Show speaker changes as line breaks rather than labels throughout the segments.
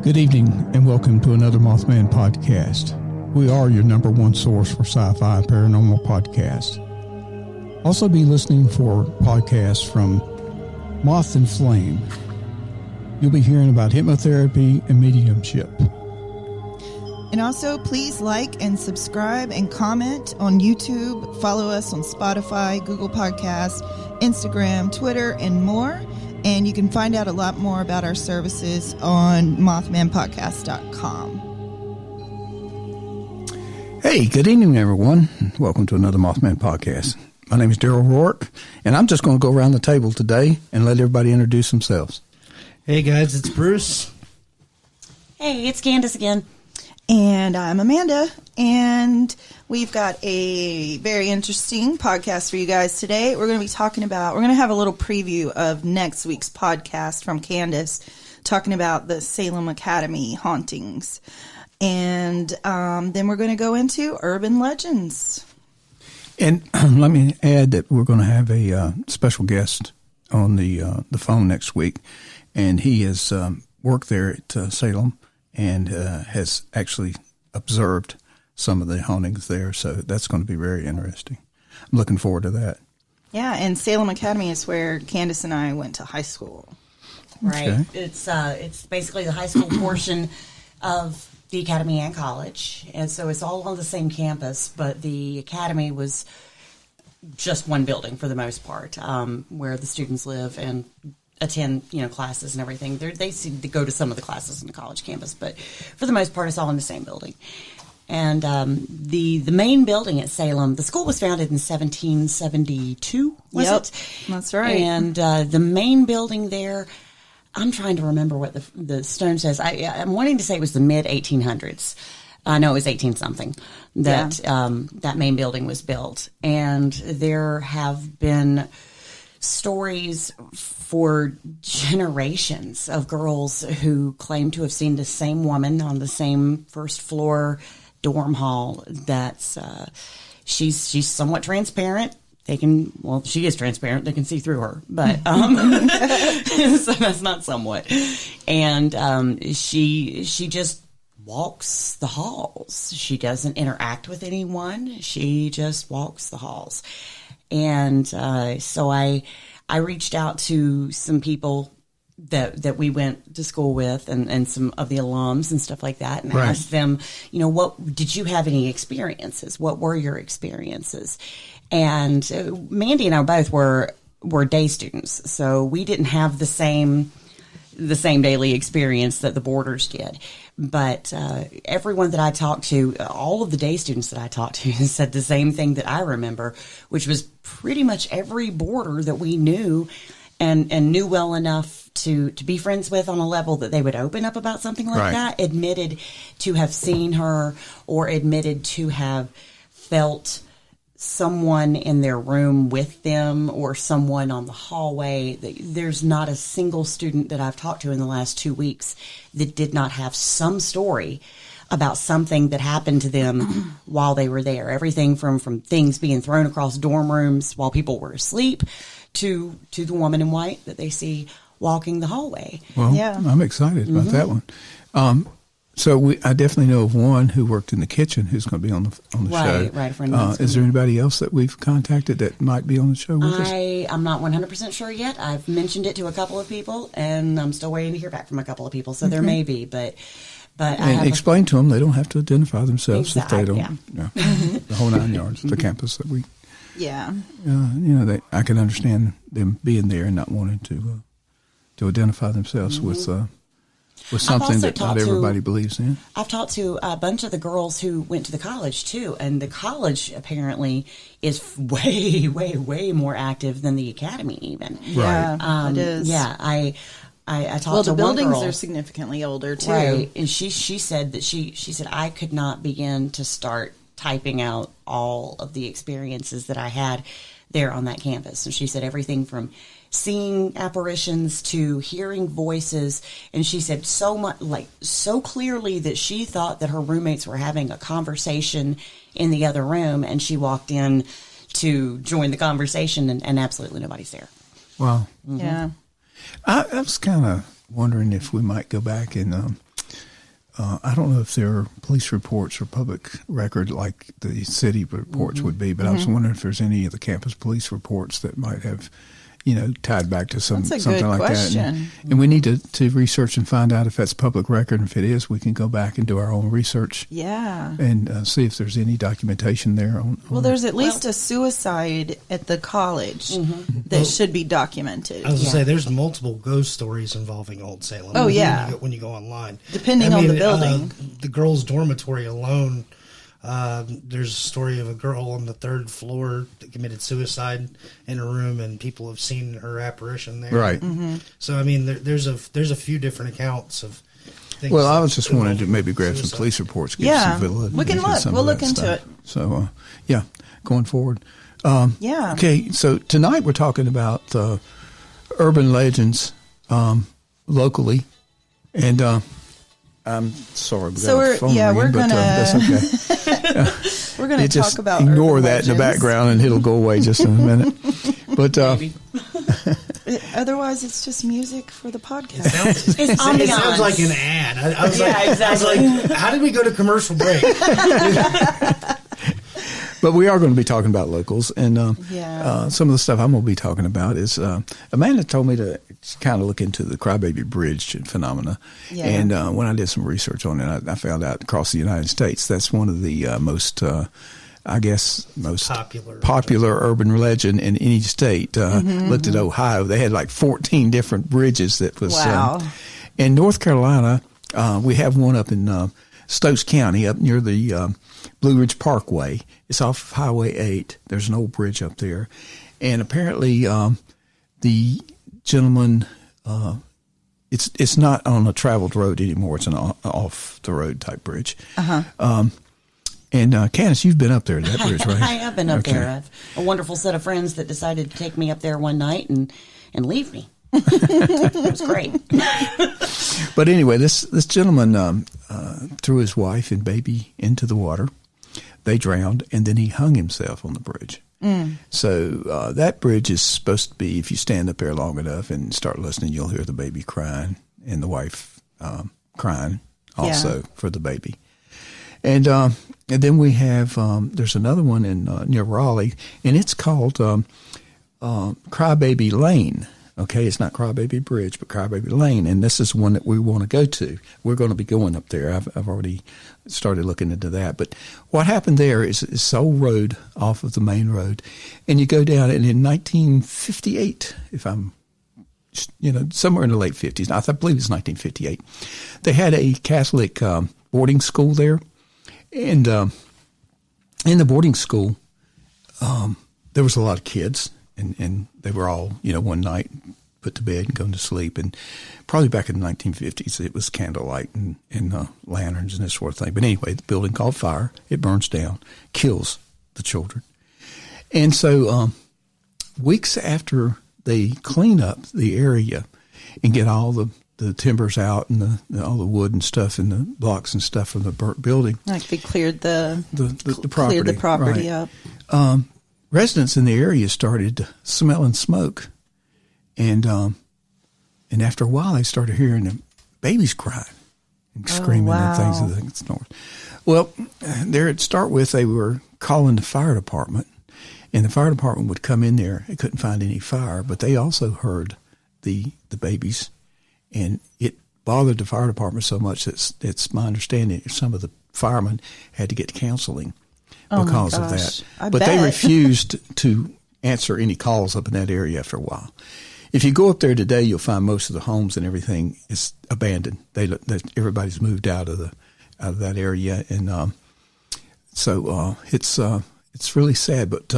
Good evening, and welcome to another Mothman podcast. We are your number one source for sci-fi and paranormal podcasts. Also be listening for podcasts from Moth and Flame. You'll be hearing about hypnotherapy and mediumship.
And also, please like and subscribe and comment on YouTube. Follow us on Spotify, Google Podcasts, Instagram, Twitter, and more. And you can find out a lot more about our services on Mothmanpodcast.com.
Hey, good evening, everyone. Welcome to another Mothman podcast. My name is Darrell Bruce, and I'm just going to go around the table today and let everybody introduce themselves.
Hey, guys, it's Bruce.
Hey, it's Candace again.
And I'm Amanda, and we've got a very interesting podcast for you guys today. We're going to be we're going to have a little preview of next week's podcast from Candace, talking about the Salem Academy hauntings. And then we're going to go into urban legends.
And let me add that we're going to have a special guest on the phone next week, and he has worked there at Salem and has actually observed some of the hauntings there. So that's going to be very interesting. I'm looking forward to that. Yeah,
and Salem Academy is where Candace and I went to high school.
Right. Okay. It's basically the high school portion of the academy and college. And so it's all on the same campus, but the academy was just one building for the most part, where the students live and attend, classes and everything. They seem to go to some of the classes on the college campus, but for the most part, it's all in the same building. And the main building at Salem, the school was founded in 1772, was it?
That's right.
And the main building there, I'm trying to remember what the stone says. I'm wanting to say it was the mid-1800s. No, it was 18-something that that main building was built. And there have been stories for generations of girls who claim to have seen the same woman on the same first floor dorm hall. That's she's somewhat transparent. She is transparent. They can see through her, but so that's not somewhat. And she just walks the halls. She doesn't interact with anyone. She just walks the halls. And so I reached out to some people that we went to school with and some of the alums and stuff like that, and asked them, what did you have any experiences? What were your experiences? And Mandy and I both were day students, so we didn't have the same daily experience that the boarders did. But everyone that I talked to, all of the day students that I talked to, said the same thing that I remember, which was pretty much every boarder that we knew and knew well enough to be friends with on a level that they would open up about something like that, admitted to have seen her or admitted to have felt someone in their room with them or someone on the hallway. There's not a single student that I've talked to in the last 2 weeks that did not have some story about something that happened to them while they were there. Everything from things being thrown across dorm rooms while people were asleep to the woman in white that they see walking the hallway.
Well, I'm excited about that one. So I definitely know of one who worked in the kitchen who's going to be on the show.
Right.
Is there anybody else that we've contacted that might be on the show with us?
I'm not 100% sure yet. I've mentioned it to a couple of people, and I'm still waiting to hear back from a couple of people. So there may be, but
and explain to them they don't have to identify themselves if they don't. The whole 9 yards, the campus that we.
Yeah.
I can understand them being there and not wanting to identify themselves with something that not everybody believes in.
I've talked to a bunch of the girls who went to the college, too, and the college apparently is way, way, way more active than the academy even.
Yeah, it is.
Yeah, I talked to one girl. Well,
the buildings are significantly older, too.
Right, and she said that she said, I could not begin to start typing out all of the experiences that I had there on that campus. And she said everything from seeing apparitions to hearing voices, and she said so clearly that she thought that her roommates were having a conversation in the other room, and she walked in to join the conversation, and absolutely nobody's there.
Wow.
Yeah.
I was kind of wondering if we might go back and I don't know if there are police reports or public record like the city reports would be, but I was wondering if there's any of the campus police reports that might have, tied back to something like
question.
that. And we need to research and find out if that's public record. And if it is, we can go back and do our own research.
Yeah.
And see if there's any documentation there.
Well, there's at least a suicide at the college that should be documented.
I was going to say, there's multiple ghost stories involving Old Salem.
Oh, yeah.
When you go online.
Depending on the building.
The girls' dormitory alone, there's a story of a girl on the 3rd floor that committed suicide in a room, and people have seen her apparition there.
Right.
So, I mean, there's a few different accounts of things.
Well, I was just wanting to maybe grab some police reports, give some validity.
We can look. We'll look into it.
So, going forward.
Yeah.
Okay, so tonight we're talking about urban legends locally, and I'm sorry, we got a phone ringing, but that's okay.
We're going to talk about
ignore
urban
that in the
legends.
background, and it'll go away just in a minute. But
otherwise, it's just music for the podcast.
It sounds like an ad. I was like, how did we go to commercial break?
But we are going to be talking about locals, and some of the stuff I'm going to be talking about is Amanda told me to kind of look into the Crybaby Bridge phenomena, and when I did some research on it, I found out across the United States that's one of the most popular urban legend in any state. Looked at Ohio; they had like 14 different bridges that was.
Wow.
In North Carolina, we have one up in Stokes County, up near the Blue Ridge Parkway. It's off of Highway 8. There's an old bridge up there. And apparently the gentleman, it's not on a traveled road anymore. It's an off-the-road type bridge. And Candace, you've been up there to that bridge, right?
I have been up there. I have a wonderful set of friends that decided to take me up there one night and leave me. It was great.
But anyway, this gentleman threw his wife and baby into the water. They drowned, and then he hung himself on the bridge. So that bridge is supposed to be, if you stand up there long enough and start listening, you'll hear the baby crying and the wife crying also for the baby. And then we have, there's another one in near Raleigh, and it's called Crybaby Lane. Okay, it's not Crybaby Bridge, but Crybaby Lane, and this is one that we want to go to. We're going to be going up there. I've already started looking into that. But what happened there is it's an old road off of the main road, and you go down, and in 1958, if I'm, somewhere in the late 50s, I believe it's 1958, they had a Catholic boarding school there, and in the boarding school, there was a lot of kids. And they were all, one night put to bed and going to sleep. And probably back in the 1950s, it was candlelight and lanterns and this sort of thing. But anyway, the building caught fire. It burns down, kills the children. And so weeks after they clean up the area and get all the timbers out and all the wood and stuff and the blocks and stuff from the burnt building.
Like they cleared the
property.
Cleared the property
right.
up.
Residents in the area started smelling smoke, and after a while, they started hearing the babies crying and screaming and things of the sort. Well, there to start with, they were calling the fire department, and the fire department would come in there. They couldn't find any fire, but they also heard the babies, and it bothered the fire department so much that it's my understanding some of the firemen had to get counseling. Because of that. But they refused to answer any calls up in that area after a while. If you go up there today, you'll find most of the homes and everything is abandoned. Everybody's moved out of that area, and so it's really sad. But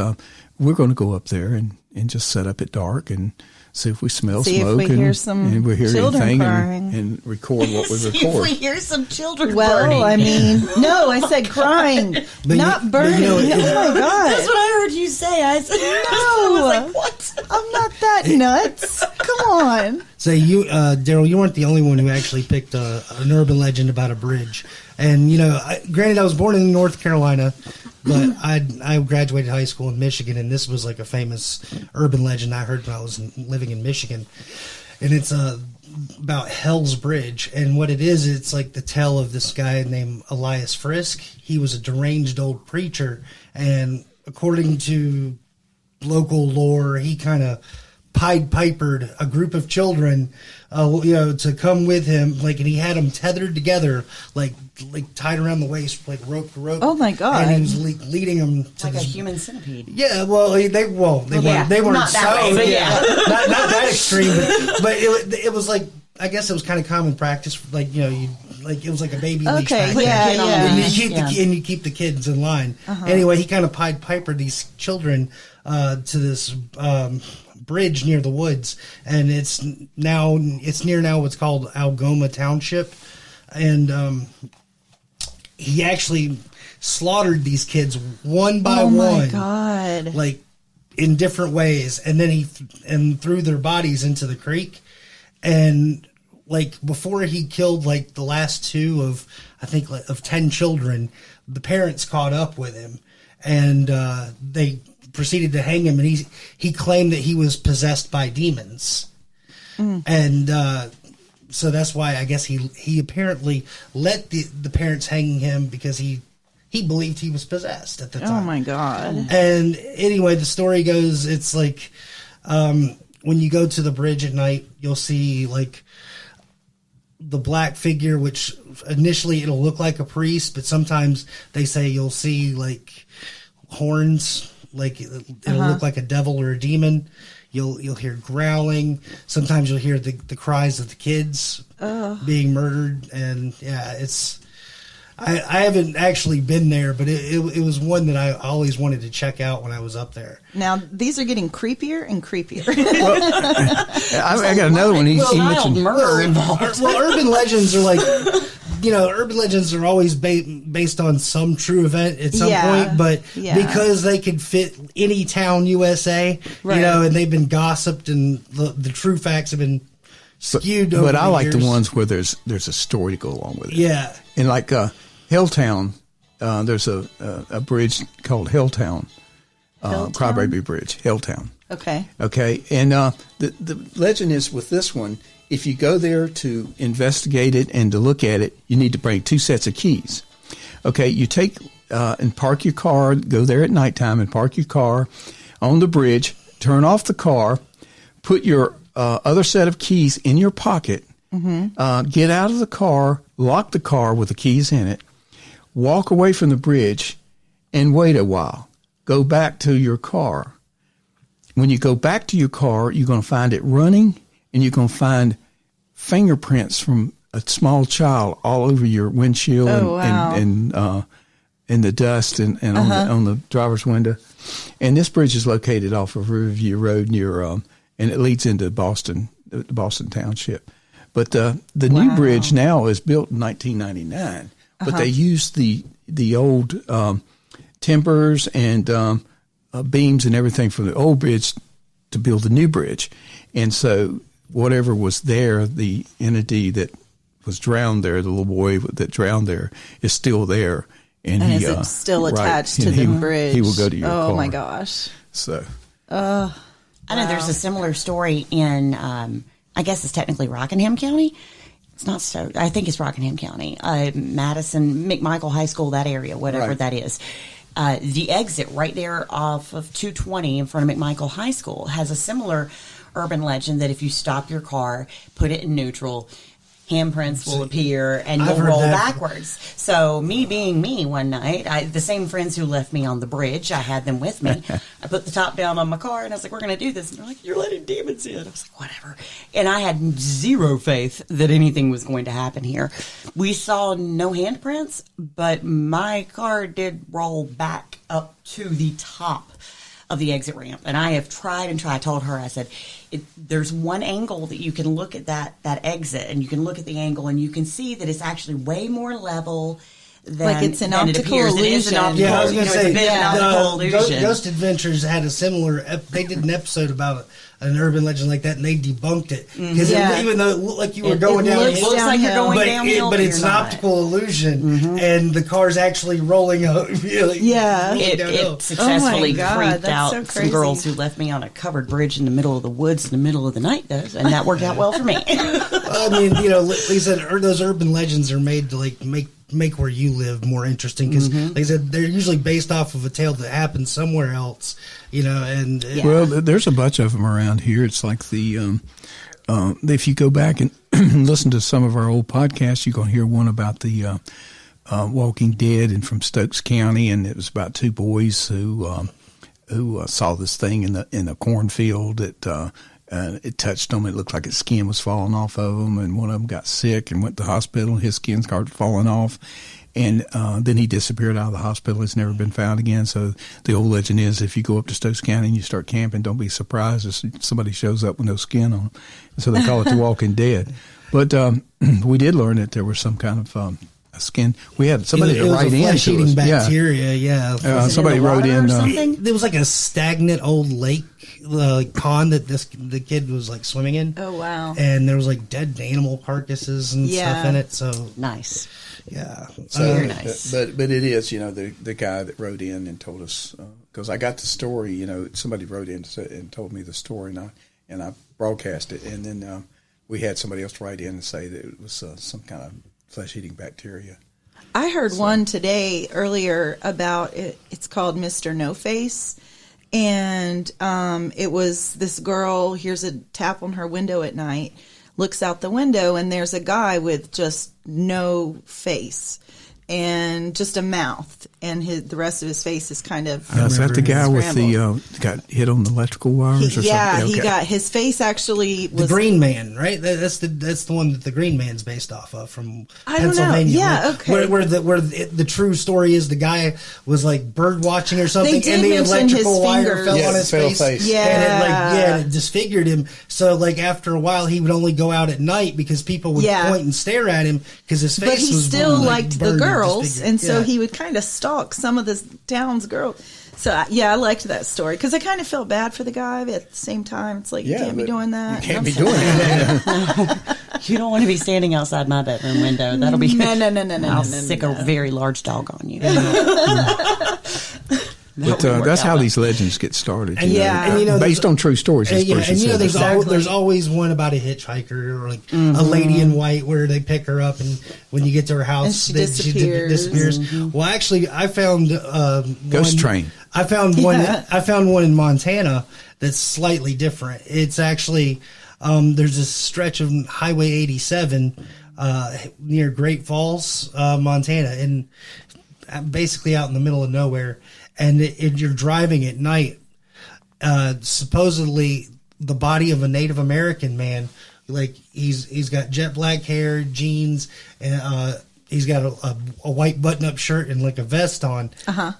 we're going to go up there and just set up at dark and see if we smell smoke
if we hear some
and we hear
children
anything
crying.
and record what we record.
If we hear some children burning.
Well, I mean, no, I said crying, not burning. Oh my God.
That's what I heard you say. I said,
No.
I was like, what?
I'm not that nuts. Come on.
So you, Darrell, you weren't the only one who actually picked an urban legend about a bridge. And, granted, I was born in North Carolina, but I graduated high school in Michigan, and this was like a famous urban legend I heard when I was living in Michigan. And it's about Hell's Bridge, and what it is, it's like the tale of this guy named Elias Frisk. He was a deranged old preacher, and according to local lore, he kind of Pied Pipered a group of children, to come with him, and he had them tethered together, like tied around the waist, like rope to rope.
Oh my God!
And he was leading them to
like a human centipede.
Yeah, well, they weren't
not
so
that way, but
not that extreme, but it was like, I guess it was kind of common practice, it was like a baby leash back then. And you keep the kids in line. Anyway, he kind of Pied Pipered these children to this bridge near the woods, and it's near now what's called Algoma Township, and he actually slaughtered these kids one by one.
Oh my God!
Like in different ways, and then he threw their bodies into the creek, and before he killed the last two of, I think, of 10 children, the parents caught up with him, and they proceeded to hang him, and he claimed that he was possessed by demons. And so that's why I guess he apparently let the parents hang him, because he believed he was possessed at the time.
Oh my God.
And anyway, the story goes, it's when you go to the bridge at night, you'll see the black figure, which initially it'll look like a priest, but sometimes they say you'll see horns, it'll look like a devil or a demon. You'll hear growling. Sometimes you'll hear the cries of the kids being murdered, and it's. I haven't actually been there, but it was one that I always wanted to check out when I was up there.
Now, these are getting creepier and creepier.
I got another one. He mentioned
murder involved.
Well, urban legends are urban legends are always based on some true event at some point, but because they could fit any town USA, and they've been gossiped, and the true facts have been skewed over
But I like
years.
the ones where there's a story to go along with it.
Yeah.
And Helltown, there's a bridge called Helltown, Crybaby Bridge, Helltown.
Okay.
Okay. And the legend is with this one, if you go there to investigate it and to look at it, you need to bring 2 sets of keys. Okay. You take and park your car, go there at nighttime and park your car on the bridge, turn off the car, put your other set of keys in your pocket, get out of the car, lock the car with the keys in it, walk away from the bridge, and wait a while. Go back to your car. When you go back to your car, you're going to find it running, and you're going to find fingerprints from a small child all over your windshield and the dust and on the driver's window. And this bridge is located off of Riverview Road near, and it leads into Boston Township. But the new bridge now is built in 1999, but they used the old timbers and beams and everything from the old bridge to build the new bridge. And so whatever was there, the entity that was drowned there, the little boy that drowned there, is still there. And
is it still attached to the bridge?
He will go to your car.
Oh, my gosh.
So.
I know there's a similar story in, I guess it's technically Rockingham County. It's not so, I think it's Rockingham County. Madison, McMichael High School, that area, whatever that is. The exit right there off of 220 in front of McMichael High School has a similar urban legend that if you stop your car, put it in neutral, handprints will appear and you'll roll backwards. So me being me one night, the same friends who left me on the bridge, I had them with me. I put the top down on my car and I was like, we're going to do this. And they're like, you're letting demons in. I was like, whatever. And I had zero faith that anything was going to happen here. We saw no handprints, but my car did roll back up to the top of the exit ramp. And I have tried and tried. I told her, I said, there's one angle that you can look at that exit, and you can look at the angle and you can see that it's actually way more level than
it's an
than it
optical
appears. It is an
illusion.
optical,
Yeah, I was going to say,
it's a bit of an optical illusion.
Ghost Adventures had a similar. They did an episode about an urban legend like that, and they debunked it because even though it looked like you were going downhill,
it looks like you're going downhill,
but it's an
not.
optical illusion, and the car's actually rolling up.
It successfully creeped out
so
some girls who left me on a covered bridge in the middle of the woods in the middle of the night, though, and that worked out well for me.
I mean, like I said, those urban legends are made to like make where you live more interesting because, like I said, they're usually based off of a tale that happened somewhere else. And
well, there's a bunch of them around here. It's like the if you go back and listen to some of our old podcasts, you're going to hear one about the Walking Dead and from Stokes County, and it was about two boys who saw this thing in a cornfield that. It touched them. It looked like its skin was falling off of them, and one of them got sick and went to the hospital. His skin started falling off, and then he disappeared out of the hospital. He's never been found again. So the old legend is, if you go up to Stokes County and you start camping, don't be surprised if somebody shows up with no skin on them. So they call it the Walking Dead. But we did learn that there was some kind of skin. We had somebody to write in to us.
Flesh-eating bacteria,
somebody wrote in.
There was like a stagnant old lake pond that the kid was like swimming in.
Oh wow!
And there was like dead animal carcasses and stuff in it. So
nice.
Yeah,
so
very nice.
But it is the guy that wrote in and told us because I got the story. Somebody wrote in and told me the story, and I broadcast it, and then we had somebody else write in and say that it was some kind of flesh-eating bacteria.
I heard one today earlier about it. It's called Mr. No Face, and it was this girl hears a tap on her window at night, looks out the window, and there's a guy with just no face and just a mouth, and the rest of his face is kind of
is that the guy with got hit on the electrical wires?
He got his face actually was
the Green Man, right? That's the one that the Green Man's based off of from Pennsylvania.
Don't know. Yeah, okay.
Where the true story is the guy was like bird watching or something,
and
the electrical wire fell on his face.
Yeah,
and it disfigured him. So like after a while, he would only go out at night because people would point and stare at him because his face.
But he still liked the girls, and so
Yeah.
he would kind of stalk some of the town's girls. So, I liked that story because I kind of felt bad for the guy, but at the same time, it's like, you can't be doing that.
You can't be doing that.
You don't want to be standing outside my bedroom window. That'll be...
No.
I'll stick a very large dog on you.
But that's how these legends get started.
And
based on true stories.
There's always one about a hitchhiker or like a lady in white where they pick her up and when you get to her house,
and she disappears.
Well, actually, I found
Ghost Train.
I found one. I found one in Montana that's slightly different. It's actually there's a stretch of Highway 87 near Great Falls, Montana, and basically out in the middle of nowhere. And you're driving at night. Supposedly, the body of a Native American man, like he's got jet black hair, jeans, and he's got a white button-up shirt and like a vest on.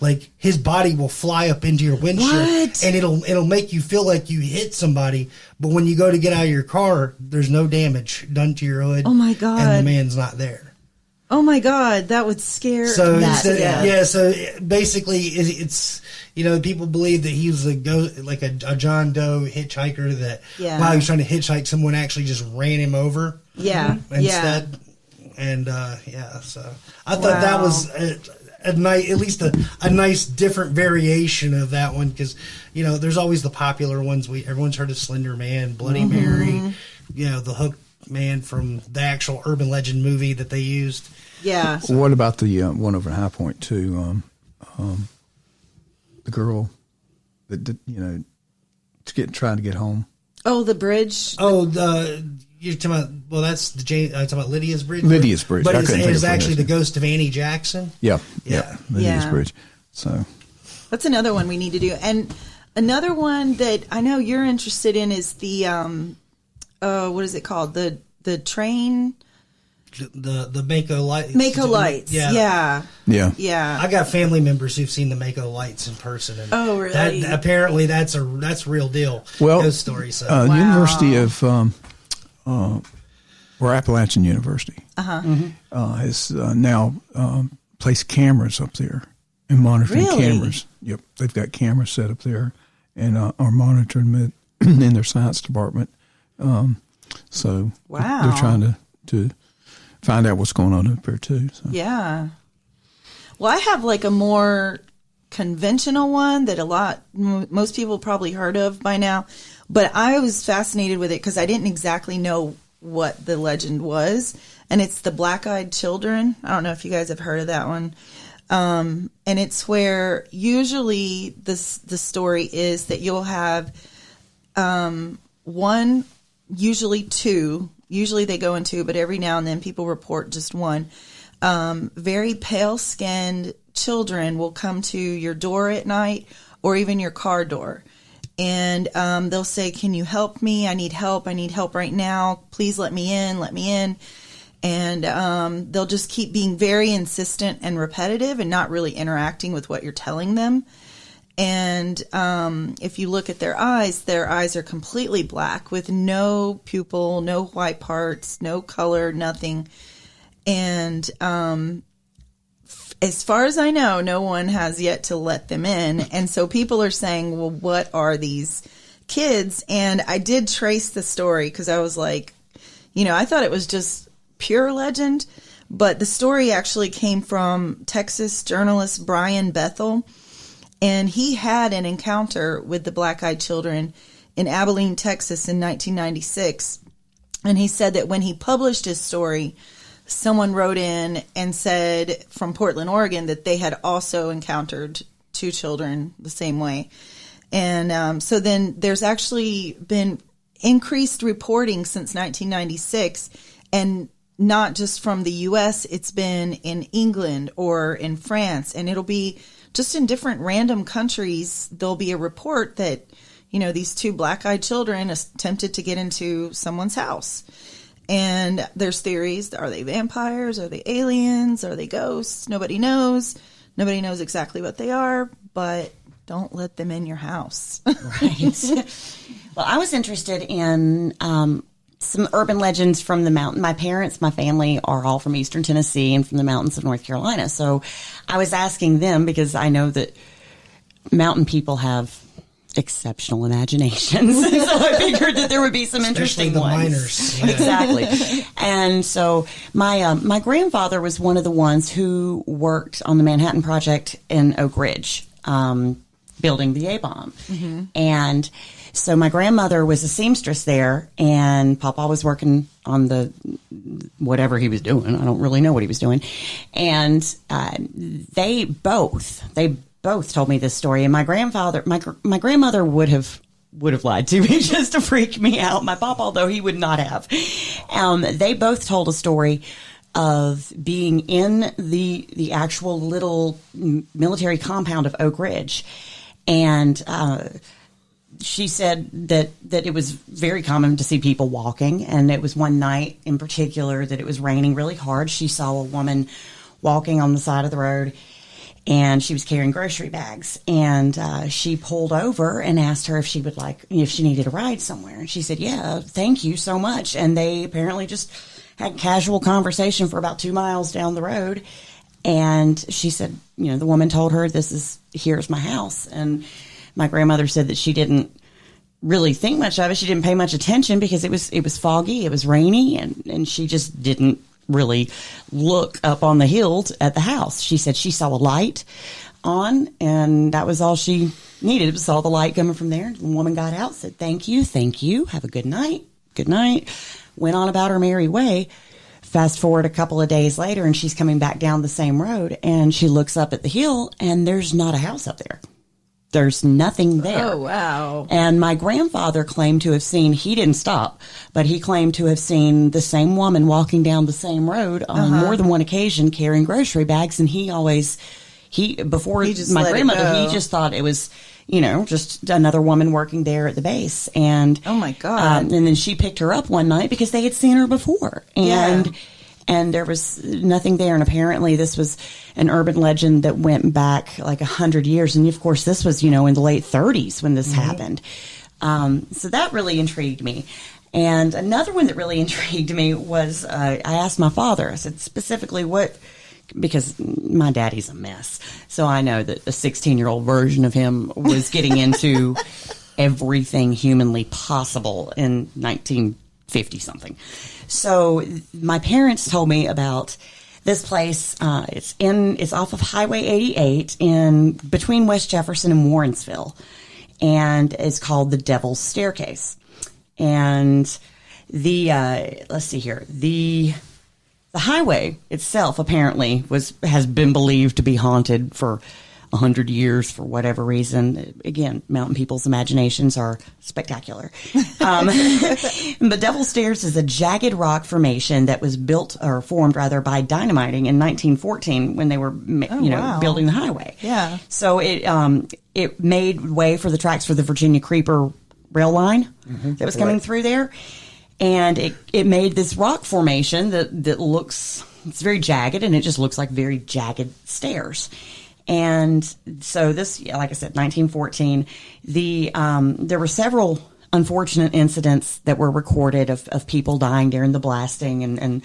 Like his body will fly up into your windshield, and it'll make you feel like you hit somebody. But when you go to get out of your car, there's no damage done to your hood.
Oh my God!
And the man's not there.
Oh my God, that would scare.
So so basically, it's people believe that he was a John Doe hitchhiker that while he was trying to hitchhike, someone actually just ran him over. Instead, and so I thought that was a nice, at least a nice different variation of that one because there's always the popular ones. Everyone's heard of Slender Man, Bloody Mary, the Hook Man from the actual urban legend movie that they used.
Yeah.
Well, what about the one over in High Point too? The girl that trying to get home.
Oh, the bridge.
Oh, you're talking about. Well, that's talking about Lydia's Bridge.
Lydia's Bridge,
but it's actually the ghost of Annie Jackson.
Yeah. Lydia's Bridge. So
that's another one we need to do, and another one that I know you're interested in is the what is it called? The train.
The Mako Lights.
Mako Lights. Yeah.
I got family members who've seen the Mako Lights in person. And
oh, really?
Apparently, that's real deal.
Well,
ghost story. So
University of or Appalachian University has now placed cameras up there and monitoring
Really?
cameras. Yep, they've got cameras set up there and are monitoring them in their science department. So
Wow.
they're trying to find out what's going on up there too. So.
Yeah. Well, I have like a more conventional one that most people probably heard of by now, but I was fascinated with it because I didn't exactly know what the legend was, and it's the black-eyed children. I don't know if you guys have heard of that one. And it's where usually the story is that you'll have one, usually two. Usually they go in two, but every now and then people report just one. Very pale-skinned children will come to your door at night or even your car door. And they'll say, "Can you help me? I need help. I need help right now. Please let me in. Let me in." And they'll just keep being very insistent and repetitive and not really interacting with what you're telling them. And if you look at their eyes are completely black with no pupil, no white parts, no color, nothing. And as far as I know, no one has yet to let them in. And so people are saying, well, what are these kids? And I did trace the story because I was like, I thought it was just pure legend. But the story actually came from Texas journalist Brian Bethel. And he had an encounter with the black-eyed children in Abilene, Texas in 1996. And he said that when he published his story, someone wrote in and said from Portland, Oregon, that they had also encountered two children the same way. And so then there's actually been increased reporting since 1996, and not just from the U.S., it's been in England or in France, and it'll be just in different random countries. There'll be a report that, these two black-eyed children attempted to get into someone's house. And there's theories. Are they vampires? Are they aliens? Are they ghosts? Nobody knows. Nobody knows exactly what they are, but don't let them in your house.
Right. Well, I was interested in some urban legends from the mountain. My parents, my family are all from Eastern Tennessee and from the mountains of North Carolina. So I was asking them because I know that mountain people have exceptional imaginations. So I figured that there would be some
Especially
interesting
the
ones.
miners. Yeah.
Exactly. And so my grandfather was one of the ones who worked on the Manhattan Project in Oak Ridge, building the A-bomb. Mm-hmm. And so my grandmother was a seamstress there, and Papa was working on the whatever he was doing. I don't really know what he was doing. And they both told me this story. And my grandmother would have lied to me just to freak me out. My papa, although he would not have. They both told a story of being in the actual little military compound of Oak Ridge. And she said that it was very common to see people walking. And it was one night in particular that it was raining really hard. She saw a woman walking on the side of the road, and she was carrying grocery bags. And she pulled over and asked her if she needed a ride somewhere. And she said, "Yeah, thank you so much." And they apparently just had casual conversation for about 2 miles down the road. And she said, the woman told her, here's my house. And my grandmother said that she didn't really think much of it. She didn't pay much attention because it was foggy, it was rainy, and she just didn't really look up on the hill at the house. She said she saw a light on, and that was all she needed. It was all the light coming from there. The woman got out, said, thank you, have a good night, went on about her merry way. Fast forward a couple of days later, and she's coming back down the same road, and she looks up at the hill, and there's not a house up there. There's nothing there.
Oh, wow.
And my grandfather claimed to have seen, he didn't stop, but he claimed to have seen the same woman walking down the same road on more than one occasion carrying grocery bags. And he just thought it was, just another woman working there at the base. And
oh my God.
And then she picked her up one night because they had seen her before. And there was nothing there. And apparently this was an urban legend that went back like 100 years. And of course, this was, in the late 30s when this happened. So that really intrigued me. And another one that really intrigued me was, I asked my father, I said, specifically, what because my daddy's a mess. So I know that the 16-year-old version of him was getting into everything humanly possible in 1950-something. So my parents told me about this place. It's off of Highway 88 in between West Jefferson and Warrensville, and it's called the Devil's Staircase. And the let's see here, the highway itself apparently has been believed to be haunted for 100 years for whatever reason. Again, mountain people's imaginations are spectacular. The Devil's Stairs is a jagged rock formation that was formed by dynamiting in 1914 when they were,
wow.
building the highway.
Yeah.
So it made way for the tracks for the Virginia Creeper rail line that was coming through there. And it made this rock formation that looks, it's very jagged, and it just looks like very jagged stairs. And so this, like I said, 1914, there were several unfortunate incidents that were recorded of people dying during the blasting, and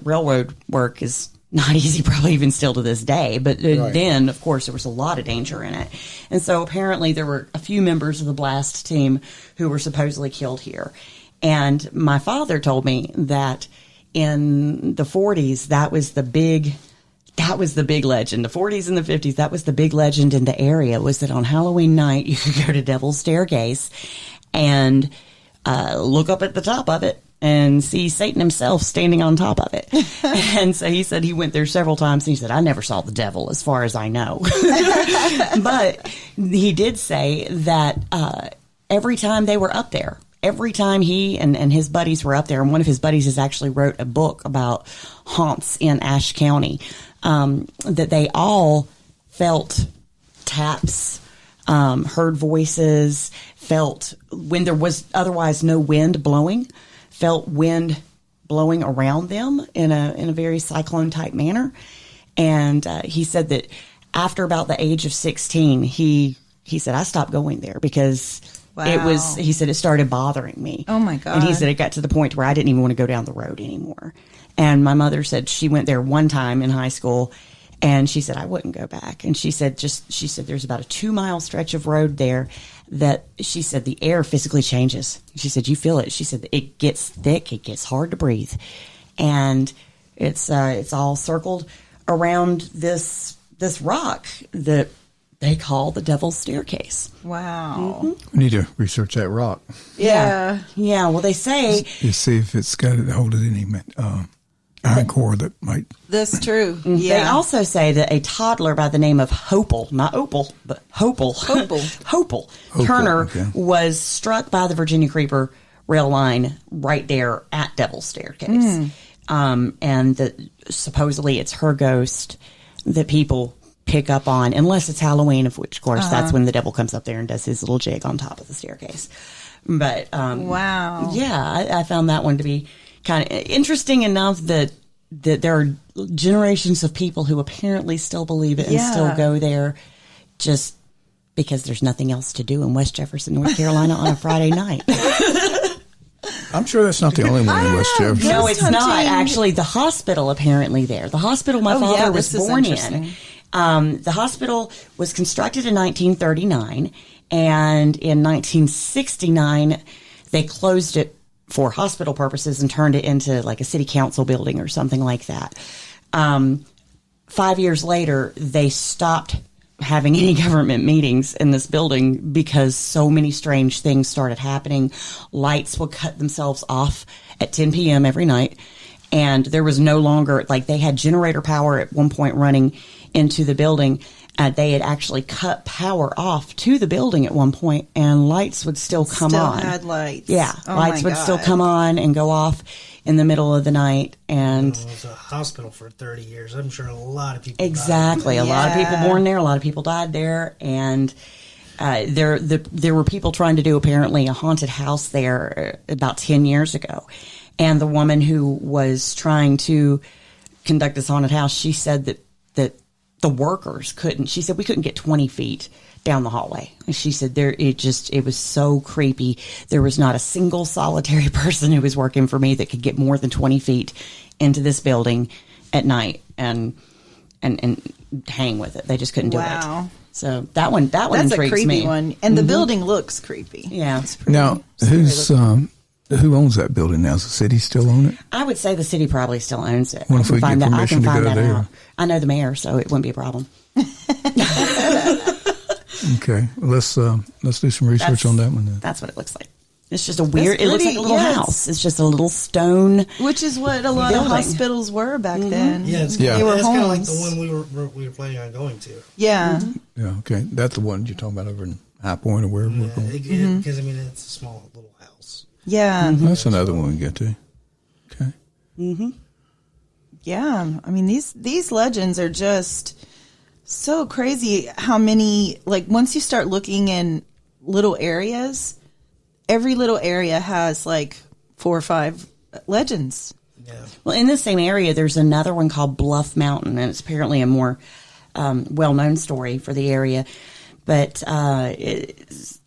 railroad work is not easy, probably even still to this day. But then, of course, there was a lot of danger in it. And so apparently there were a few members of the blast team who were supposedly killed here. And my father told me that in the 40s, that was the big legend. The 40s and the 50s, that was the big legend in the area, was that on Halloween night, you could go to Devil's Staircase and look up at the top of it and see Satan himself standing on top of it. And so he said he went there several times, and he said, I never saw the devil as far as I know. But he did say that every time they were up there, every time he and his buddies were up there, and one of his buddies has actually wrote a book about haunts in Ashe County, that they all felt taps, heard voices, felt when there was otherwise no wind blowing, felt wind blowing around them in a very cyclone type manner. And he said that after about the age of 16, he said, I stopped going there because he said it started bothering me.
Oh my God.
And he said it got to the point where I didn't even want to go down the road anymore. And my mother said she went there one time in high school, and she said, I wouldn't go back. And she said there's about a 2-mile stretch of road there that she said the air physically changes. She said, you feel it. She said it gets thick. It gets hard to breathe. And it's all circled around this rock that they call the Devil's Staircase.
Wow.
We need to research that rock.
Yeah.
Yeah. Well, they say,
You see if it's got any iron core that might.
That's true. Yeah.
They also say that a toddler by the name of Hopel, not Opal, but Hopel Turner was struck by the Virginia Creeper rail line right there at Devil's Staircase. And that supposedly it's her ghost that people pick up on, unless it's Halloween, of which, of course, that's when the devil comes up there and does his little jig on top of the staircase. But,
wow.
Yeah, I found that one to be kind of interesting enough that there are generations of people who apparently still believe it and still go there just because there's nothing else to do in West Jefferson, North Carolina on a Friday night.
I'm sure that's not the only one in West Jefferson.
No, it's not. Actually, the hospital apparently there. The hospital my father was born in. The hospital was constructed in 1939, and in 1969, they closed it for hospital purposes and turned it into like a city council building or something like that. 5 years later, they stopped having any government meetings in this building because so many strange things started happening. Lights would cut themselves off at 10 p.m. every night, and there was no longer, like, they had generator power at one point running into the building. They had actually cut power off to the building at one point, and lights would still come on.
Still had lights.
Yeah, lights would still come on and go off in the middle of the night. And
it was a hospital for 30 years. I'm sure a lot of people
exactly
died.
A lot of people born there, a lot of people died there, and there were people trying to do apparently a haunted house there about 10 years ago. And the woman who was trying to conduct this haunted house, she said that the workers couldn't. She said we couldn't get 20 feet down the hallway. And she said it was so creepy. There was not a single solitary person who was working for me that could get more than 20 feet into this building at night. And and hang with it. They just couldn't do
Wow.
it. So that one
That's a
intrigues
creepy
me.
one. And the building looks creepy.
Yeah.
It's pretty
Now, who owns that building now? Does the city still own it?
I would say the city probably still owns it.
What if we get permission to go there?
out. I know the mayor, so it wouldn't be a problem.
Okay, let's do some research on that one then.
That's what it looks like. It's just a weird. It looks like a little
yes.
house. It's just a little stone.
Which is what a lot of
building.
hospitals were back then.
Yeah,
They were
it's kind of like
homes.
the one we were planning on going to.
Yeah.
Yeah, okay, that's the one you're talking about over in High Point or wherever we're going.
Because I mean, it's a small little house.
Yeah.
That's another one we get to. Okay.
Yeah. I mean, these legends are just so crazy how many, like, once you start looking in little areas, every little area has like 4 or 5 legends.
Yeah.
Well, in the same area, there's another one called Bluff Mountain, and it's apparently a more well-known story for the area. But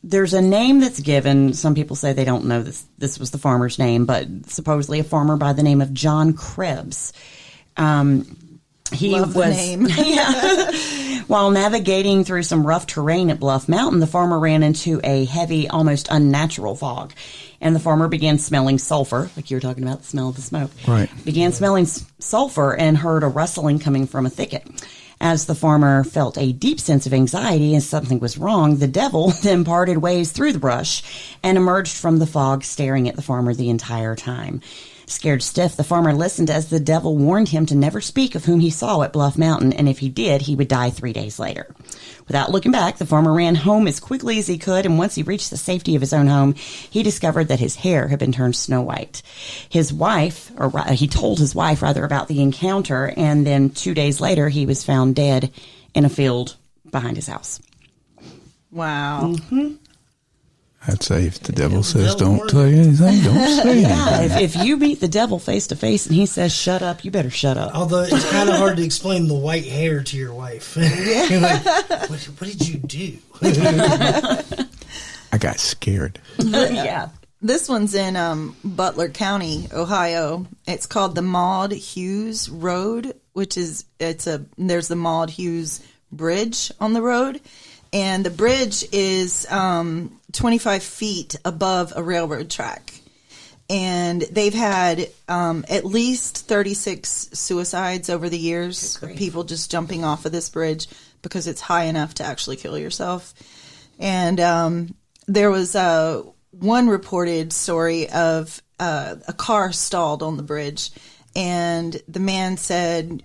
there's a name that's given. Some people say they don't know this was the farmer's name, but supposedly a farmer by the name of John Krebs. He
Love
was
the name.
While navigating through some rough terrain at Bluff Mountain, the farmer ran into a heavy, almost unnatural fog. And the farmer began smelling sulfur, like you were talking about, the smell of the smoke.
Right.
Began smelling sulfur and heard a rustling coming from a thicket. As the farmer felt a deep sense of anxiety and something was wrong, the devil then parted ways through the brush and emerged from the fog, staring at the farmer the entire time. Scared stiff, the farmer listened as the devil warned him to never speak of whom he saw at Bluff Mountain, and if he did, he would die 3 days later. Without looking back, the farmer ran home as quickly as he could, and once he reached the safety of his own home, he discovered that his hair had been turned snow white. His wife, or he told his wife, rather, about the encounter, and then 2 days later, he was found dead in a field behind his house.
Wow.
I'd say if the devil says don't tell you anything, don't say anything.
Yeah, if you meet the devil face to face and he says shut up, you better shut up.
Although it's kind of hard to explain the white hair to your wife. You're like, what did you do?
I got scared.
Yeah.
This one's in Butler County, Ohio. It's called the Maude Hughes Road, which is there's the Maude Hughes Bridge on the road, and the bridge is 25 feet above a railroad track. And they've had at least 36 suicides over the years of people just jumping off of this bridge because it's high enough to actually kill yourself. And there was one reported story of a car stalled on the bridge. And the man said,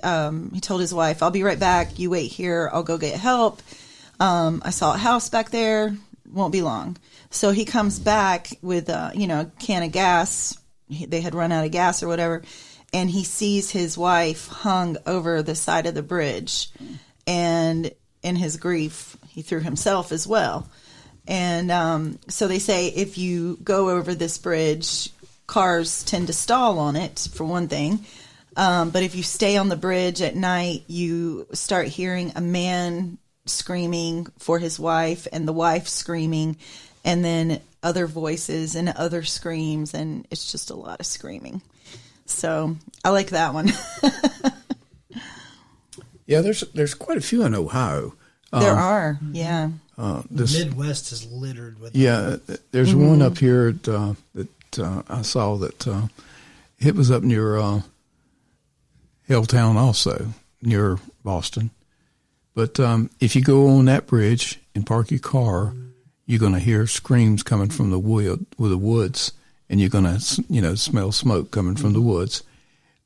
he told his wife, "I'll be right back. You wait here. I'll go get help. I saw a house back there. Won't be long." So he comes back with a can of gas. They had run out of gas or whatever. And he sees his wife hung over the side of the bridge. And in his grief, he threw himself as well. And so they say if you go over this bridge, cars tend to stall on it, for one thing. But if you stay on the bridge at night, you start hearing a man screaming for his wife and the wife screaming, and then other voices and other screams, and it's just a lot of screaming. So I like that one.
Yeah, there's quite a few in Ohio.
There are, yeah.
The Midwest is littered with
Yeah, there's one up here that I saw that it was up near Hilltown also, near Boston. But if you go on that bridge and park your car, you're going to hear screams coming from the woods, and you're going to smell smoke coming from the woods.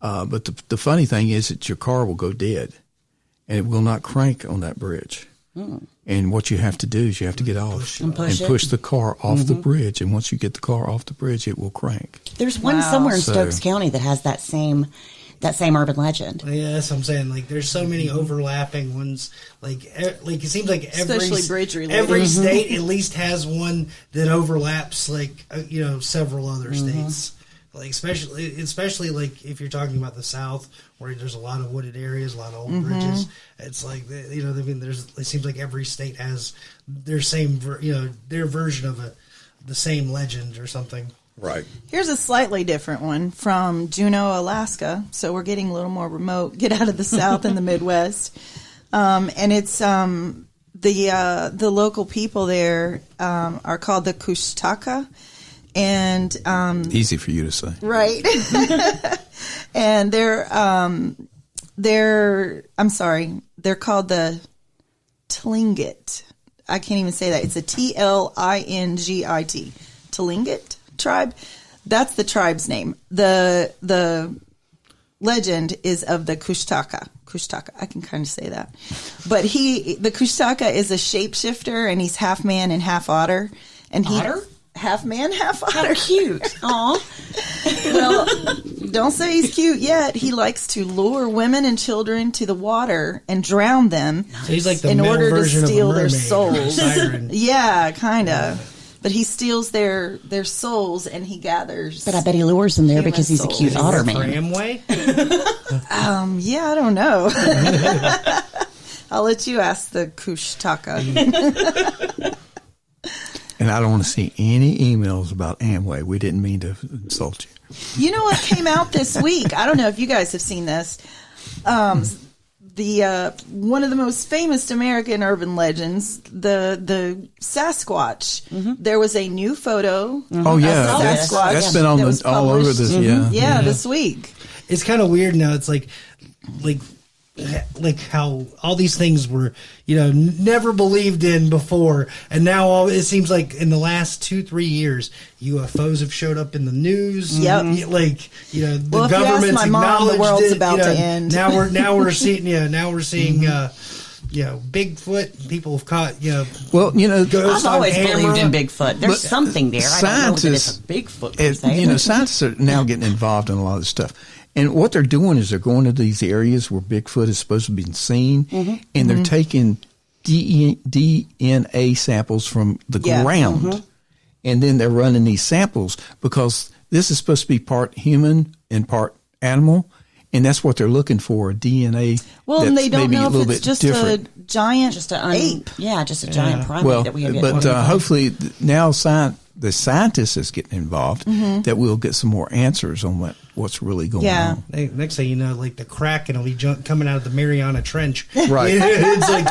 But the funny thing is that your car will go dead, and it will not crank on that bridge. And what you have to do is you have to get off and push the car off the bridge. And once you get the car off the bridge, it will crank.
There's one somewhere in Stokes County that has that same urban legend.
Yeah, that's what I'm saying. Like, there's so many overlapping ones. Like it seems like
Especially bridge related.
every state at least has one that overlaps, like several other states. Like especially like if you're talking about the South, where there's a lot of wooded areas, a lot of old bridges. It's like it seems like every state has their same their version of the same legend or something.
Right.
Here's a slightly different one from Juneau, Alaska. So we're getting a little more remote. Get out of the South and the Midwest. And it's the local people there are called the Kusaka. And
easy for you to say.
Right. And they're called the Tlingit. I can't even say that. It's a Tlingit. Tlingit tribe. That's the tribe's name. The legend is of the Kusaka. I can kind of say that. But the Kusaka is a shapeshifter, and he's half man and half otter. And
Otter?
Half man, half otter.
How cute. Aw.
Well, don't say he's cute yet. He likes to lure women and children to the water and drown them.
So he's like the
in
male
order to
version
steal
of a
their
mermaid,
souls.
siren.
Yeah, kind of. But he steals their souls, and he gathers.
But I bet he lures them there
human
because he's a cute
souls.
otter
For
man.
Amway?
Yeah, I don't know. I'll let you ask the Kusaka.
And I don't want to see any emails about Amway. We didn't mean to insult you.
You know what came out this week? I don't know if you guys have seen this. The one of the most famous American urban legends, the Sasquatch. Mm-hmm. There was a new photo.
Mm-hmm. Oh yeah,
Sasquatch
that's been on all over this.
Mm-hmm. Yeah, this week.
It's kind of weird now. It's like how all these things were, never believed in before, and now it seems like in the last 2-3 years, UFOs have showed up in the news.
Yep.
The
Well, if you ask
government's
my mom,
acknowledged
the world's
it.
about to end.
Now we're seeing Bigfoot. People have caught
Well,
ghosts
I've always
on camera.
believed in Bigfoot. There's something there. I don't know that it's a Bigfoot per se.
Scientists are now getting involved in a lot of this stuff. And what they're doing is they're going to these areas where Bigfoot is supposed to be seen, and they're taking DNA samples from the ground, and then they're running these samples because this is supposed to be part human and part animal, and that's what they're looking for, DNA.
Well, and they don't
maybe
know
a little
if it's
bit
just
different.
a giant ape.
Yeah, just a giant primate that we have.
But hopefully now the scientists is getting involved, that we'll get some more answers on what's really going on.
Next thing you know, like the Kraken will be coming out of the Mariana Trench.
Right.
It's like,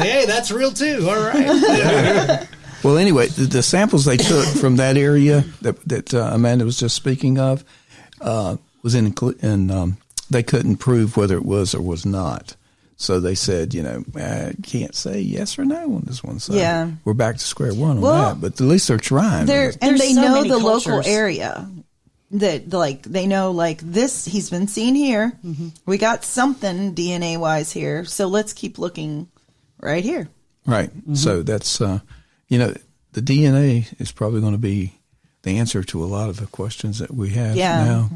hey, that's real too. All right.
Well, anyway, the samples they took from that area that Amanda was just speaking of was in they couldn't prove whether it was or was not. So they said, I can't say yes or no on this one. So we're back to square one on that. But at least they're trying.
And they
so
know
many
the
cultures.
local area. That they know this, he's been seen here. Mm-hmm. We got something DNA wise here. So let's keep looking right here.
Right. Mm-hmm. So that's, the DNA is probably going to be the answer to a lot of the questions that we have now.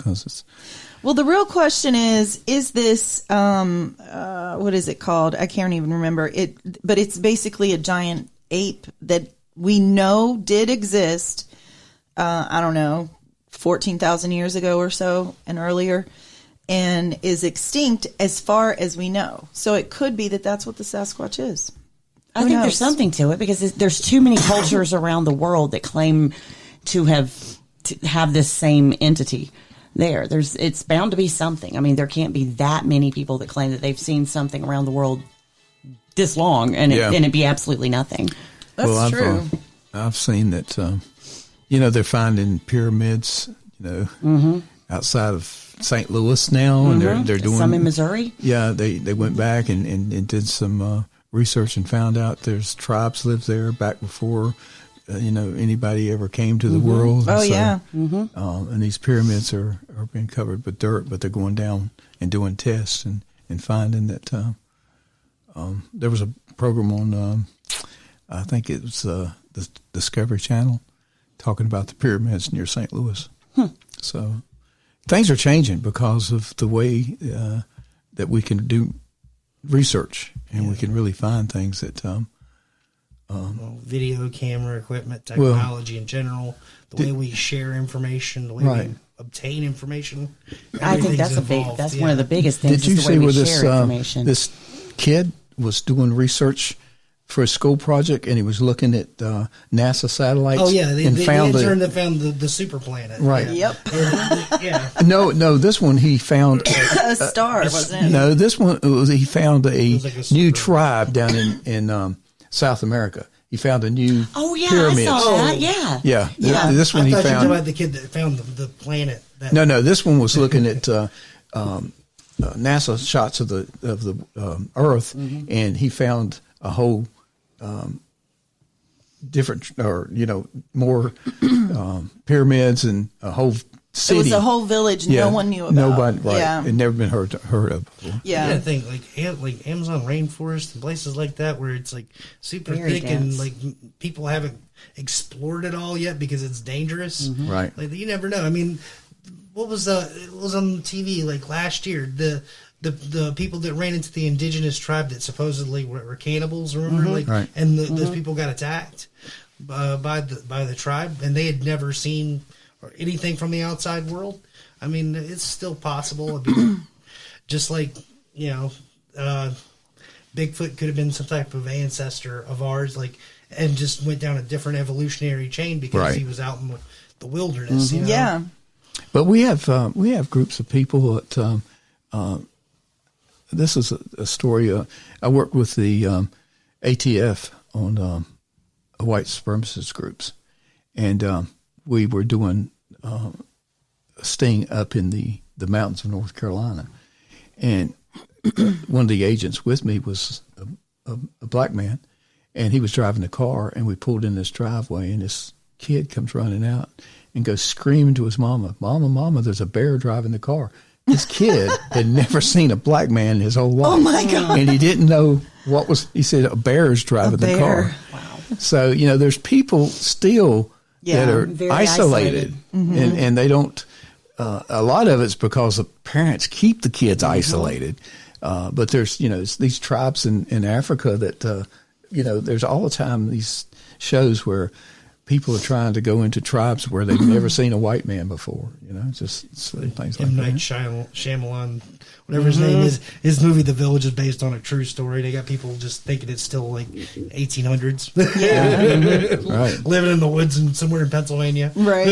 Well, the real question is this, what is it called? I can't even remember it, but it's basically a giant ape that we know did exist. I don't know, 14,000 years ago or so and earlier, and is extinct as far as we know. So it could be that that's what the Sasquatch is.
I think there's something to it because there's too many cultures around the world that claim to have this same entity. It's bound to be something. I mean, there can't be that many people that claim that they've seen something around the world this long and it be absolutely nothing.
That's true.
I've seen that. They're finding pyramids, outside of St. Louis now, and they're doing
some in Missouri.
Yeah, they went back and did some research and found out there's tribes lived there back before anybody ever came to the world.
Oh,
and these pyramids are being covered with dirt, but they're going down and doing tests and finding that there was a program on I think it was the Discovery Channel talking about the pyramids near St. Louis. So things are changing because of the way that we can do research and we can really find things that
video camera equipment, technology in general, the way we share information, the way we obtain information.
I think that's that's one of the biggest things.
Did you
is the
see
way we
where
share information.
this kid was doing research for a school project, and he was looking at NASA satellites.
Oh yeah,
and
found the super planet.
Right.
Yeah.
Yep.
Yeah.
No. This one he found
A star, wasn't it?
No, this one he found a
like a
new
super-
tribe down in South America. He found a new pyramid.
I saw that. Yeah.
Yeah. This one
I
he
thought you were
found.
talking about the kid that found the planet.
No. This one was looking at NASA shots of the Earth, and he found a whole different, or more pyramids and a whole city.
It was a whole village no one knew about.
Nobody, right?
Yeah.
It never been heard of before.
Yeah.
I think like Amazon rainforest and places like that where it's like super
Very
thick
dense.
and like people haven't explored it all yet because it's dangerous.
Right.
Like you never know. I mean, it was on TV like last year. The people that ran into the indigenous tribe that supposedly were cannibals, remember? Like,
Right.
and those people got attacked by the tribe, and they had never seen anything from the outside world. I mean, it's still possible. I mean, just like Bigfoot could have been some type of ancestor of ours, like, and just went down a different evolutionary chain because
Right.
he was out in the wilderness. You know?
Yeah.
But we have groups of people that. This is a story. I worked with the ATF on white supremacist groups, and we were doing a sting up in the mountains of North Carolina. And one of the agents with me was a black man, and he was driving the car, and we pulled in this driveway, and this kid comes running out and goes screaming to his mama, "Mama, there's a bear driving the car." This kid had never seen a black man in his whole life.
Oh my God.
And he didn't know he said a bear is driving the car.
Wow.
So, there's people still that are
very
isolated. And they don't, a lot of it's because the parents keep the kids isolated. But there's, these tribes in Africa that, there's all the time these shows where people are trying to go into tribes where they've never seen a white man before, just things like
M. Night
that.
Shyamalan, whatever his name is, his movie The Village is based on a true story. They got people just thinking it's still like 1800s.
Yeah.
Right.
Living in the woods and somewhere in Pennsylvania.
Right.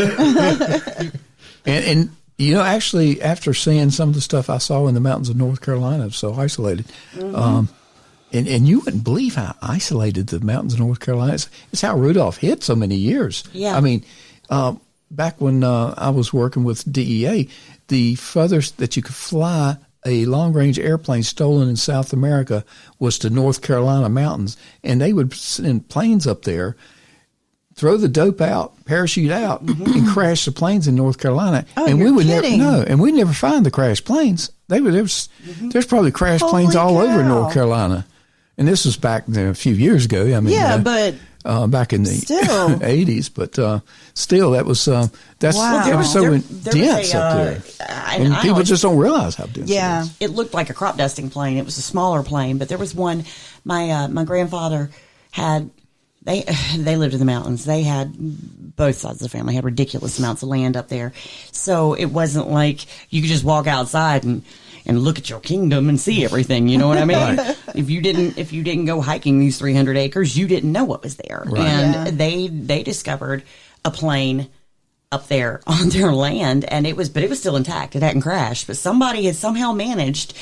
And actually, after seeing some of the stuff I saw in the mountains of North Carolina, so isolated, and you wouldn't believe how isolated the mountains of North Carolina is. It's how Rudolph hid so many years.
Yeah.
I mean, back when I was working with DEA, the furthest that you could fly a long-range airplane stolen in South America was to North Carolina mountains, and they would send planes up there, throw the dope out, parachute out, and crash the planes in North Carolina.
Oh,
and
you're
we would
kidding.
and we'd never find the crashed planes. There's probably crashed
Holy
planes all over
cow.
North Carolina. And this was back a few years ago. I mean,
Yeah, but
back in the
still.
80s, but still, that was
Wow.
it was so
There
dense
was a,
up there,
and
and
I
people
always-
just don't realize how dense.
yeah.
It looked like a crop dusting plane. It was a smaller plane, but there was one. My grandfather had. They lived in the mountains. They had both sides of the family had ridiculous amounts of land up there, so it wasn't like you could just walk outside and look at your kingdom and see everything. You know what I mean? If you didn't go hiking these 300 acres, you didn't know what was there.
Right.
And they discovered a plane up there on their land, and it was still intact. It hadn't crashed, but somebody had somehow managed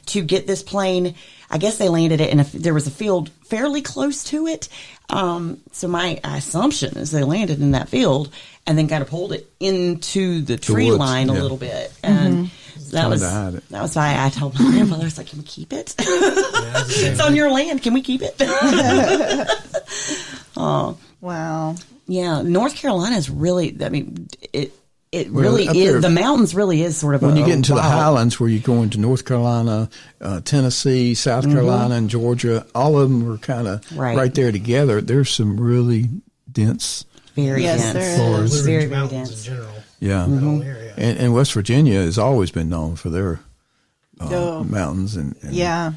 to get this plane. I guess they landed it there was a field fairly close to it. So my assumption is they landed in that field and then kind of pulled it into the tree
woods,
line a
yeah.
little bit. And that
Trying
was
to hide it.
that was why I told my grandfather, I was like, "Can we keep it? It's on your land. Can we keep it?" Oh,
Wow.
yeah. North Carolina is really. I mean, it
Well,
really
up
is.
there-
The mountains really is sort of
When you get into the
wild.
highlands, where you go into North Carolina, Tennessee, South Carolina, and Georgia, all of them are kind of
Right.
there together. There's some really dense,
Very
Yes,
dense.
there is.
Florida.
Blue
Very,
Ridge
very
Mountains
dense.
in general.
yeah.
That whole area.
And West Virginia has always been known for their
Oh.
mountains and
Yeah.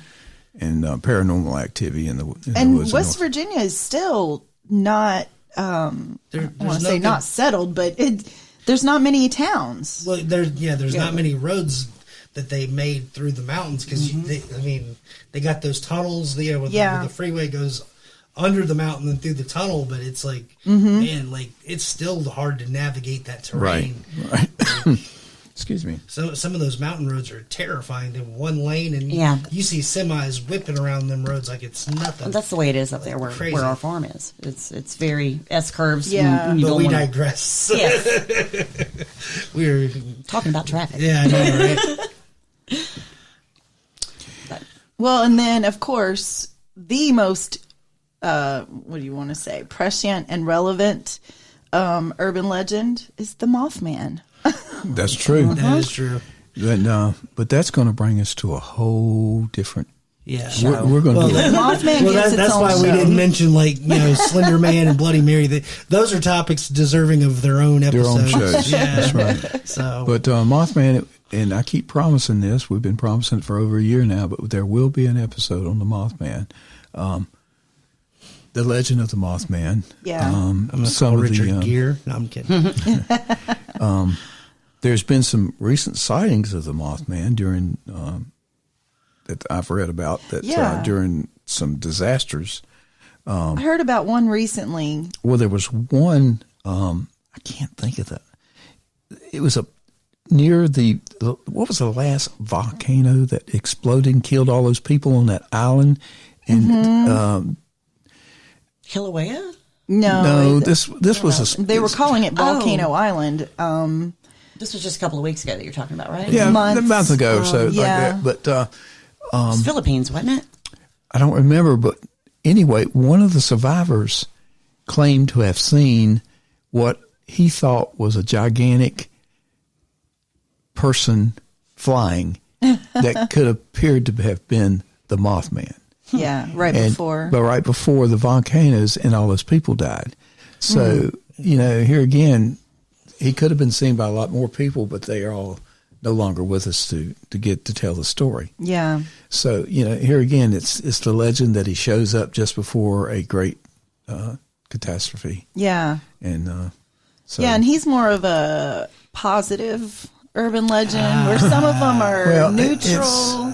and paranormal activity in the woods.
And
of
West
North.
Virginia is still not, I want to say
nothing-
not settled, but there's not many towns.
Well, there's not many roads that they made through the mountains because they got those tunnels. Where
Yeah.
the freeway goes under the mountain than through the tunnel, but it's like, man, like it's still hard to navigate that terrain.
Right. Excuse me.
So some of those mountain roads are terrifying in one lane, and you see semis whipping around them roads like it's nothing.
Well, that's the way it is up there where our farm is. It's very S curves.
Yeah,
but we digress.
Yes,
we're
talking about traffic.
Yeah, I know, right?
Well, and then of course the most what do you want to say, prescient and relevant urban legend is the Mothman.
That's true.
That is true.
But that's going to bring us to a whole different.
Yeah,
we're going to do it.
Mothman gets its
that's
own
why
show.
we didn't mention Slender Man and Bloody Mary. Those are topics deserving of their own episodes.
Their own shows.
Yeah,
That's right.
So,
but Mothman, and I keep promising this. We've been promising it for over a year now. But there will be an episode on the Mothman. The legend of the Mothman.
Yeah.
I'm going to call Richard Gere. No, I'm kidding.
There's been some recent sightings of the Mothman during that I've read about during some disasters.
I heard about one recently.
Well, there was one. I can't think of that. It was near what was the last volcano that exploded and killed all those people on that island? And
Kilauea?
No,
this was
they were calling it Volcano Island.
This was just a couple of weeks ago that you're talking about, right?
Yeah, a month ago or so.
Yeah.
Like that. But
it was Philippines, wasn't it?
I don't remember. But anyway, one of the survivors claimed to have seen what he thought was a gigantic person flying that could appear to have been the Mothman.
Yeah, before.
But right before the volcanoes and all those people died. So, here again, he could have been seen by a lot more people, but they are all no longer with us to get to tell the story.
Yeah.
So, here again, it's the legend that he shows up just before a great catastrophe.
Yeah.
And
and he's more of a positive urban legend where some of them are neutral.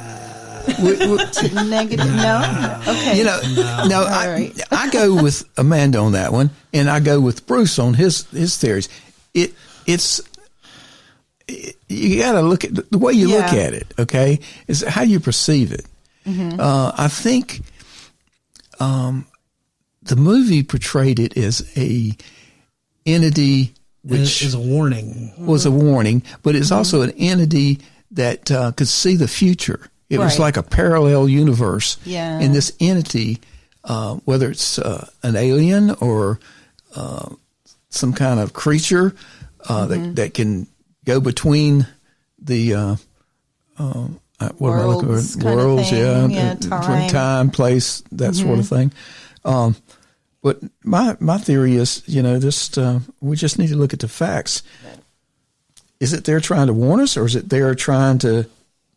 To negative? No? Okay.
No, I go with Amanda on that one, and I go with Bruce on his theories. You got to look at the way you look at it, okay? Is how you perceive it. Mm-hmm. I think the movie portrayed it as a entity which
is a warning.
Was a warning, but it's also an entity that could see the future. It was like a parallel universe.
Yeah.
And this entity, whether it's an alien or some kind of creature that can go between the
worlds,
time, place, that sort of thing. But my theory is, we just need to look at the facts. Is it they're trying to warn us, or is it they're trying to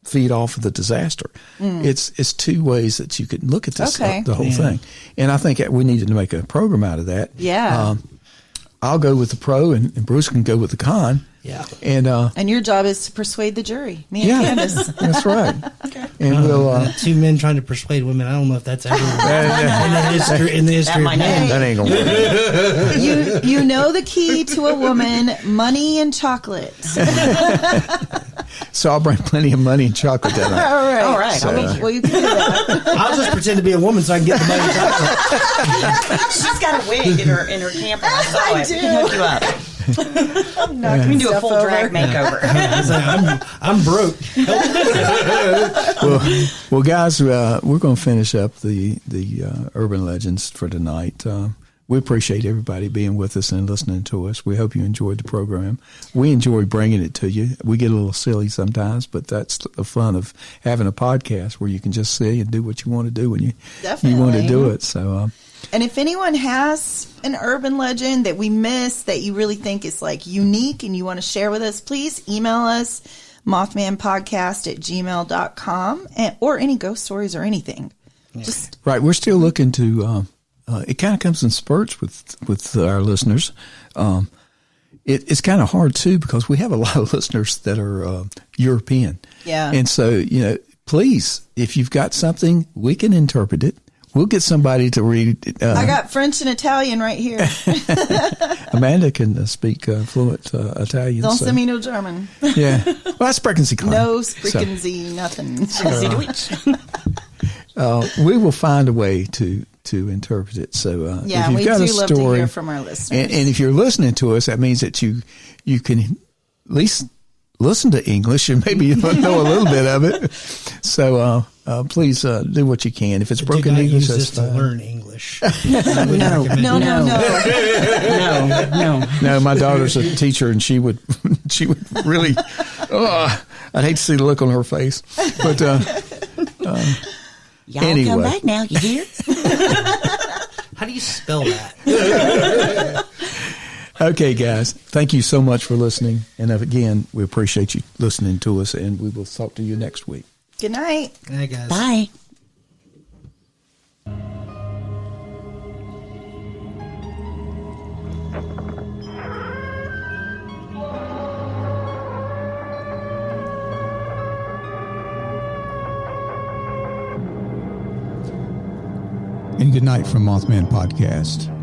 feed off of the disaster? It's two ways that you can look at this, the whole thing. And I think we need to make a program out of that.
Yeah.
I'll go with the pro, and Bruce can go with the con.
Yeah.
And your job is to persuade the jury. Me and Candace.
That's right. Okay. And we'll
two men trying to persuade women. I don't know if that's ever in the history of man.
That ain't gonna work.
You know the key to a woman: money and chocolate.
So I'll bring plenty of money and chocolate that night.
All right.
So,
well, you can do that.
I'll just pretend to be a woman so I can get the money and chocolate.
She's got a wig in her camper. I
do.
We can hook you up.
I'm knocking
We can do a full drag makeover.
I'm broke.
well, guys, we're going to finish up the urban legends for tonight. We appreciate everybody being with us and listening to us. We hope you enjoyed the program. We enjoy bringing it to you. We get a little silly sometimes, but that's the fun of having a podcast where you can just say and do what you want to do when you want to do it. So,
and if anyone has an urban legend that we missed that you really think is like unique and you want to share with us, please email us, mothmanpodcast@gmail.com, or any ghost stories or anything. Just
right. We're still looking to, it kind of comes in spurts with our listeners. It's kind of hard too, because we have a lot of listeners that are European.
Yeah.
And so, please, if you've got something, we can interpret it. we'll get somebody to read.
I got French and Italian right here.
Amanda can speak fluent Italian.
Don't send me no German.
Yeah. Well, that's sprechen Sie können.
No sprechen Sie nothing.
We will find a way to interpret it. So if you've
we
got
do
a
love to
story,
hear from our listeners.
and if you're listening to us, that means that you can at least listen to English and maybe you know a little bit of it. So please do what you can. If it's broken
do not
English,
use this
that's
to
fine.
learn English.
No.
No, my daughter's a teacher, and she would really. I'd hate to see the look on her face, but
Y'all
anyway.
come back now. You hear?
How do you spell that?
Okay, guys, thank you so much for listening, and again, we appreciate you listening to us, and we will talk to you next week.
Good night.
Hey, guys.
Bye.
And good night from Mothman Podcast.